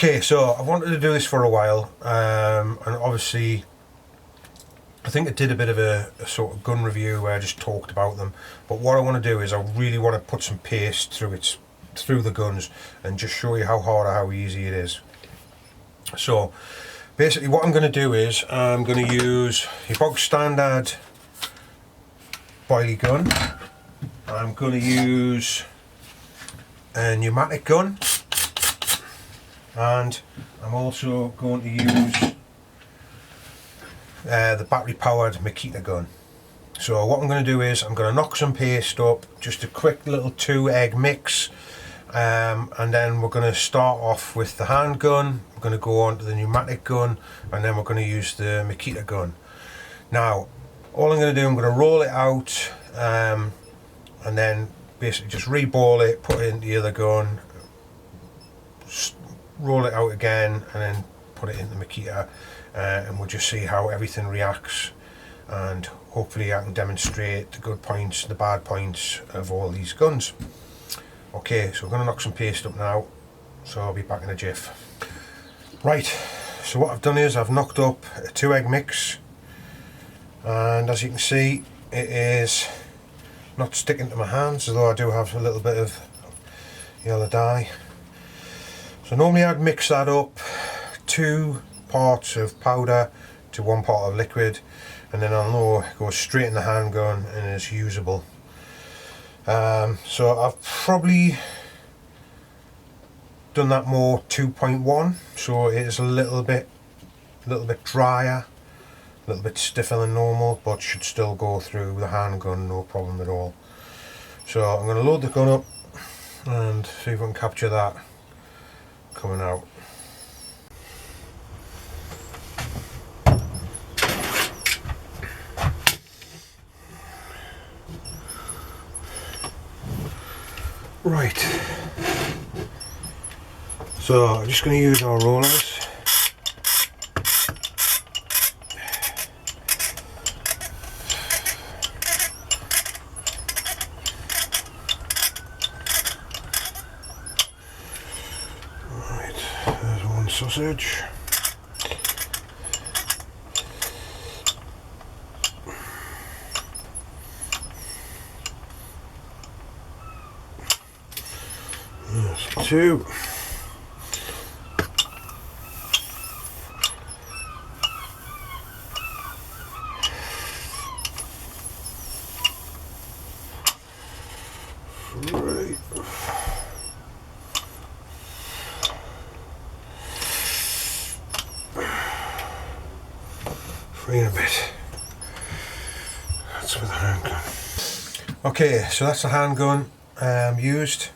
Okay, so I wanted to do this for a while, and obviously I think I did a bit of a sort of gun review where I just talked about them, but what I want to do is I really want to put some paste through the guns and just show you how hard or how easy it is. So basically what I'm going to do is I'm going to use your bog standard Boilie gun. I'm going to use a pneumatic gun, and I'm also going to use the battery powered Makita gun. So what I'm going to do is I'm going to knock some paste up, just a quick little 2-egg mix, and then we're going to start off with the handgun. We're going to go on to the pneumatic gun, and then we're going to use the Makita gun. Now all I'm going to do, I'm going to roll it out, and then basically just re-ball it, put it into the other gun, roll it out again, and then put it in the Makita, and we'll just see how everything reacts, and hopefully I can demonstrate the good points, the bad points of all these guns. Okay, so we're going to knock some paste up now, so I'll be back in a jiff. Right, so what I've done is I've knocked up a 2-egg mix, and as you can see it is not sticking to my hands, although I do have a little bit of yellow dye. So normally I'd mix that up, 2 parts of powder to 1 part of liquid, and then I'll know it goes straight in the handgun and is usable. So I've probably done that more 2.1, so it is a little bit drier, a little bit stiffer than normal, but should still go through the handgun no problem at all. So I'm going to load the gun up and see if I can capture that coming out. Right, so I'm just going to use our rollers. Right, there's one sausage. There's 2. Right. 3 and a bit. That's with the handgun. Okay, so that's the handgun used.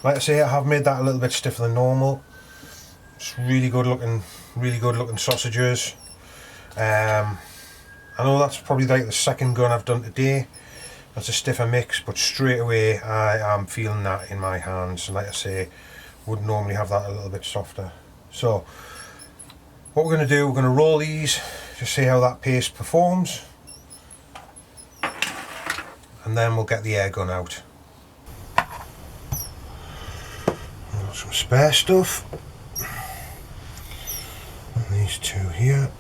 Like I say, I have made that a little bit stiffer than normal. It's really good looking sausages. I know that's probably like the second gun I've done today. That's a stiffer mix, but straight away I am feeling that in my hands, and like I say, would normally have that a little bit softer. So what we're going to do, we're going to roll these, just see how that paste performs, and then we'll get the air gun out. Got some spare stuff, and these 2 here.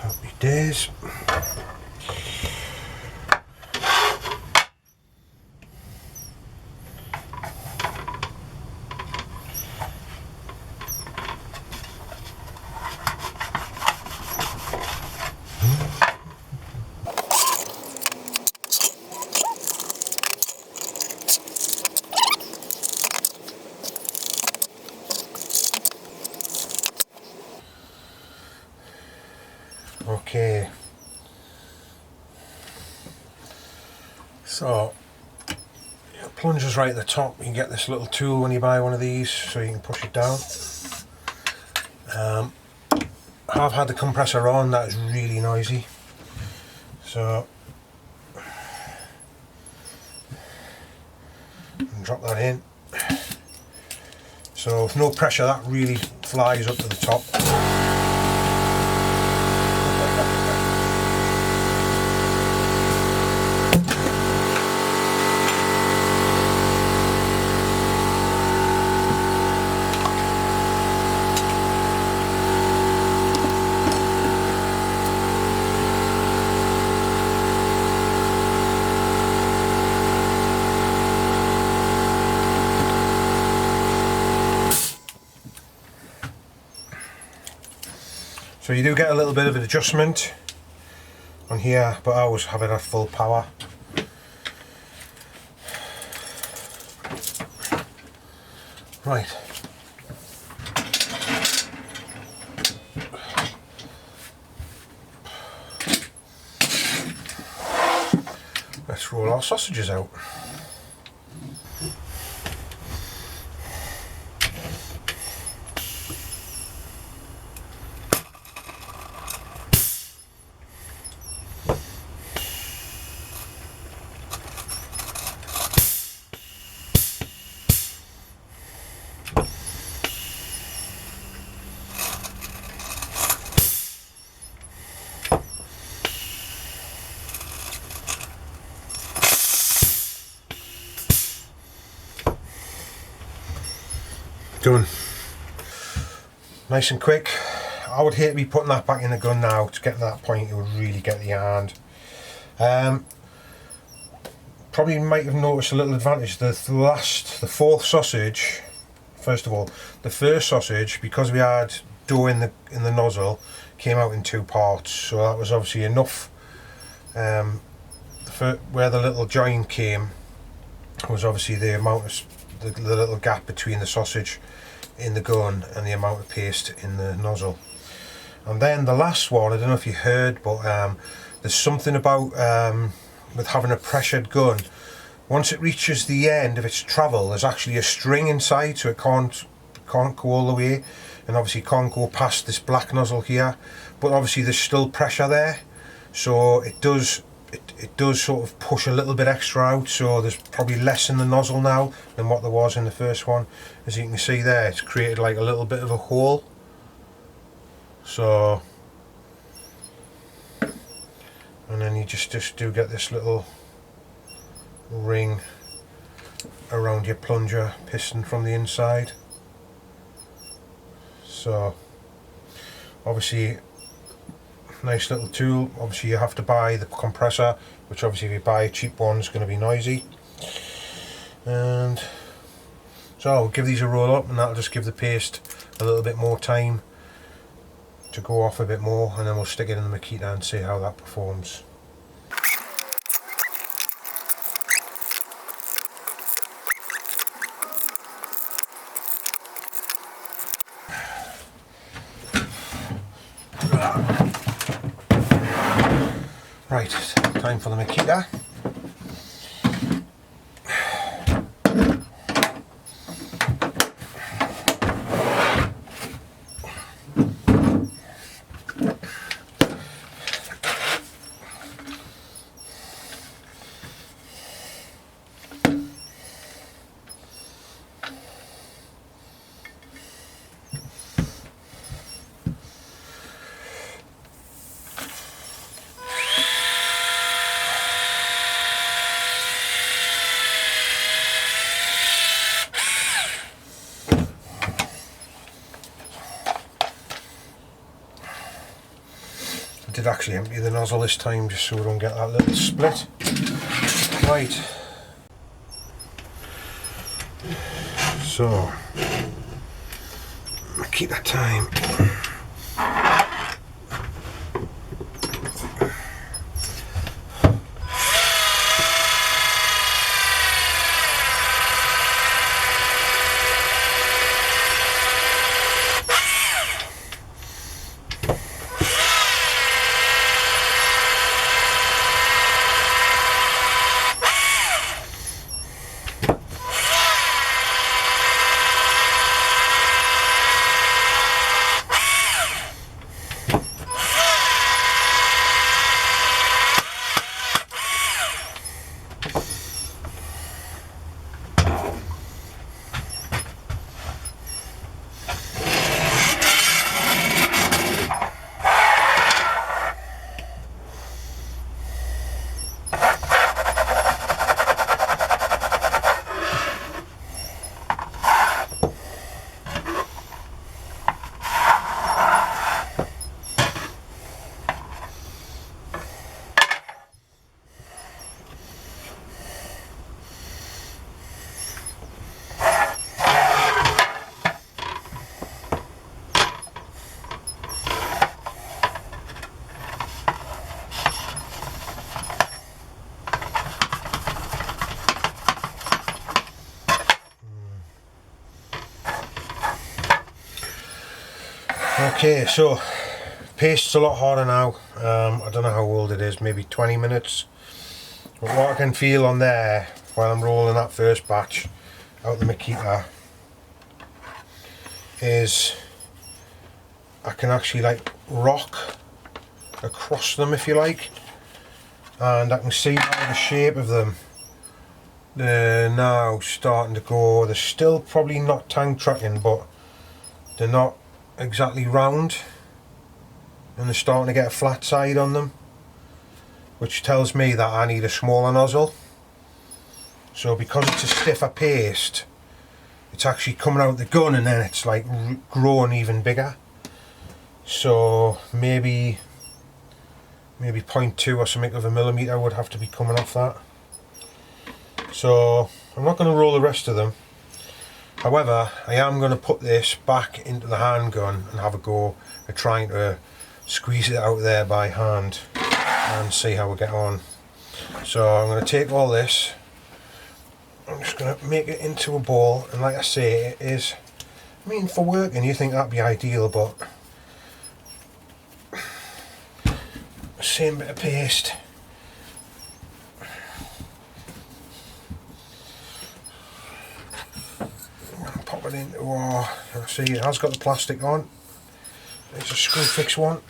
Happy days. Okay, so plunger's right at the top. You can get this little tool when you buy one of these, so you can push it down. I've had the compressor on, that is really noisy, so drop that in. So with no pressure, that really flies up to the top. So you do get a little bit of an adjustment on here, but I always have it at full power. Right. Let's roll our sausages out. Done. Nice and quick. I would hate to be putting that back in the gun now. To get to that point, it would really get the hand. Probably might have noticed a little advantage. The fourth sausage, first of all, the first sausage, because we had dough in the nozzle, came out in 2 parts. So that was obviously enough. Where the little joint came was obviously the amount of the little gap between the sausage in the gun and the amount of paste in the nozzle. And then the last one, I don't know if you heard, but there's something about with having a pressured gun, once it reaches the end of its travel, there's actually a string inside, so it can't go all the way, and obviously can't go past this black nozzle here, but obviously there's still pressure there, so it does sort of push a little bit extra out, so there's probably less in the nozzle now than what there was in the first one. As you can see there, it's created like a little bit of a hole. So, and then you just do get this little ring around your plunger piston from the inside. So, obviously, nice little tool. Obviously you have to buy the compressor, which obviously if you buy a cheap one is going to be noisy. And so I'll give these a roll up, and that'll just give the paste a little bit more time to go off a bit more, and then we'll stick it in the Makita and see how that performs. Right, time for the Makita. I did actually empty the nozzle this time just so we don't get that little split. Right. So, Makita time. Okay, so paste's a lot harder now. I don't know how old it is, maybe 20 minutes. But what I can feel on there while I'm rolling that first batch out the Makita is I can actually like rock across them, if you like, and I can see by the shape of them they're now starting to go. They're still probably not tank tracking, but they're not exactly round, and they're starting to get a flat side on them, which tells me that I need a smaller nozzle. So because it's a stiffer paste, it's actually coming out the gun and then it's like growing even bigger. So maybe 0.2 or something of a millimetre would have to be coming off that. So I'm not going to roll the rest of them. However, I am going to put this back into the handgun and have a go at trying to squeeze it out there by hand and see how we get on. So I'm going to take all this, I'm just going to make it into a ball, and like I say, it is, I mean, for working you think that'd be ideal, but same bit of paste. Pop it into, oh, see, it has got the plastic on. It's a screw fix one.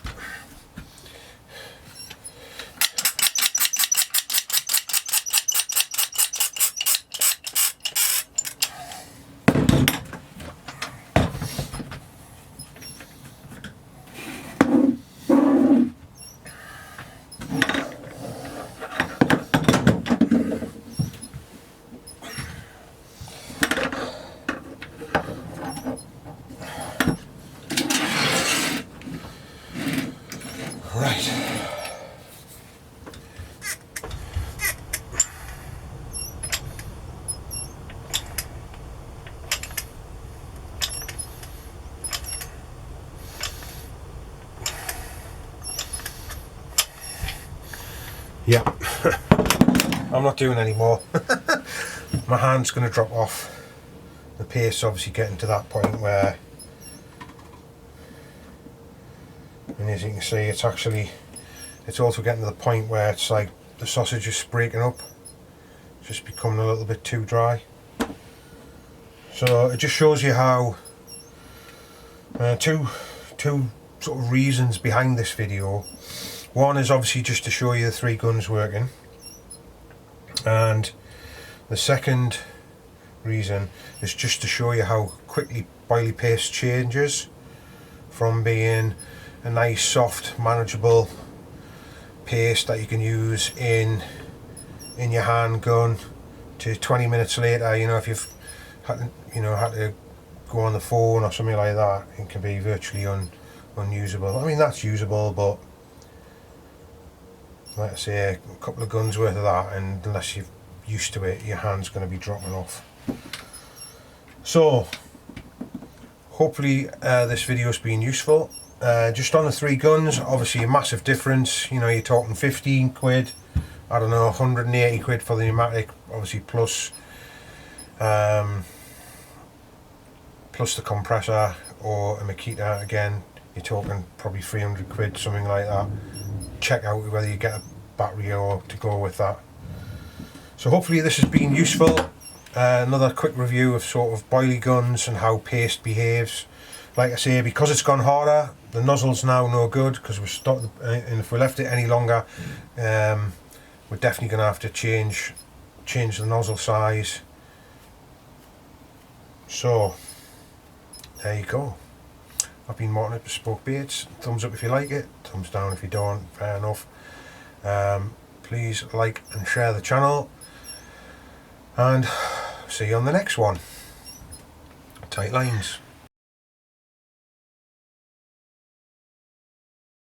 Right. Yeah. I'm not doing any more. My hand's going to drop off. The paste's obviously getting to that point where, and as you can see, it's also getting to the point where it's like the sausage is breaking up. It's just becoming a little bit too dry. So it just shows you how two sort of reasons behind this video. One is obviously just to show you the 3 guns working, and the second reason is just to show you how quickly boilie paste changes from being a nice soft manageable paste that you can use in your handgun to 20 minutes later, you know, if you've had to go on the phone or something like that, it can be virtually unusable. I mean, that's usable, but like I say, a couple of guns worth of that, and unless you're used to it, your hand's going to be dropping off. So hopefully this video's been useful. Just on the 3 guns, obviously a massive difference. You know, you're talking 15 quid, I don't know, 180 quid for the pneumatic, obviously plus the compressor, or a Makita, again you're talking probably 300 quid, something like that. Check out whether you get a battery or to go with that. So hopefully this has been useful. Another quick review of sort of boilie guns and how paste behaves. Like I say, because it's gone harder, the nozzle's now no good, because and if we left it any longer, we're definitely going to have to change the nozzle size. So there you go. I've been Martin at Bespoke Baits. Thumbs up if you like it, thumbs down if you don't, fair enough. Please like and share the channel, and see you on the next one. Tight lines.